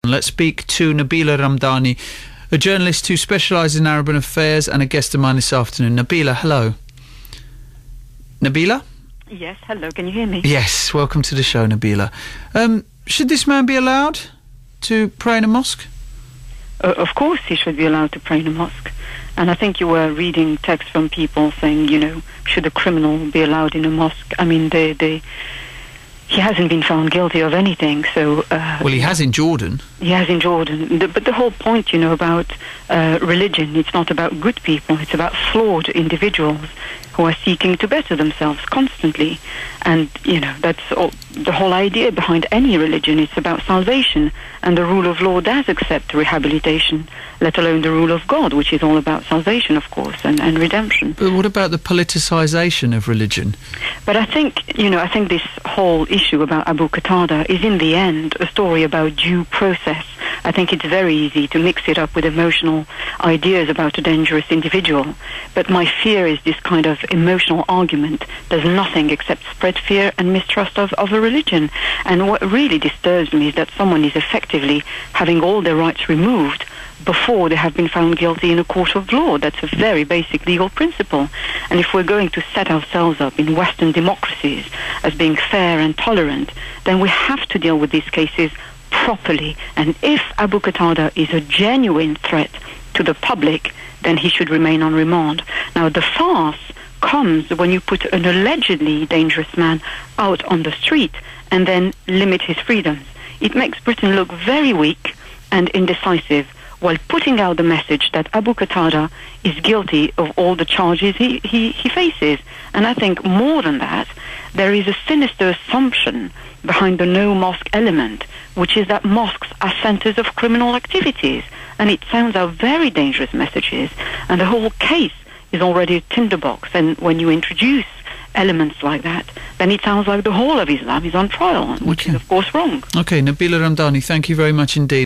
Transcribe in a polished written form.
Let's speak to Nabila Ramdani, a journalist who specialises in Arab affairs and a guest of mine this afternoon. Nabila, hello. Nabila? Yes, hello, can you hear me? Yes, welcome to the show, Nabila. Should this man be allowed to pray in a mosque? Of course he should be allowed to pray in a mosque. And I think you were reading texts from people saying, should a criminal be allowed in a mosque? I mean, he hasn't been found guilty of anything, so... well, he has in Jordan. He has in Jordan. But the whole point, about religion, it's not about good people, it's about flawed individuals who are seeking to better themselves constantly. And, that's the whole idea behind any religion. It's about salvation, and the rule of law does accept rehabilitation, let alone the rule of God, which is all about salvation, of course, and redemption. But what about the politicisation of religion? But I think this whole issue about Abu Qatada is in the end a story about due process. I think it's very easy to mix it up with emotional ideas about a dangerous individual. But my fear is this kind of emotional argument does nothing except spread fear and mistrust of a religion. And what really disturbs me is that someone is effectively having all their rights removed before they have been found guilty in a court of law. That's a very basic legal principle. And if we're going to set ourselves up in Western democracies as being fair and tolerant, then we have to deal with these cases properly. And if Abu Qatada is a genuine threat to the public, then he should remain on remand. Now, the farce comes when you put an allegedly dangerous man out on the street and then limit his freedoms. It makes Britain look very weak and indecisive, while putting out the message that Abu Qatada is guilty of all the charges he faces. And I think more than that, there is a sinister assumption behind the no-mosque element, which is that mosques are centres of criminal activities. And it sounds out very dangerous messages. And the whole case is already a tinderbox. And when you introduce elements like that, then it sounds like the whole of Islam is on trial, which is, of course, wrong. Okay, Nabila Ramdani, thank you very much indeed.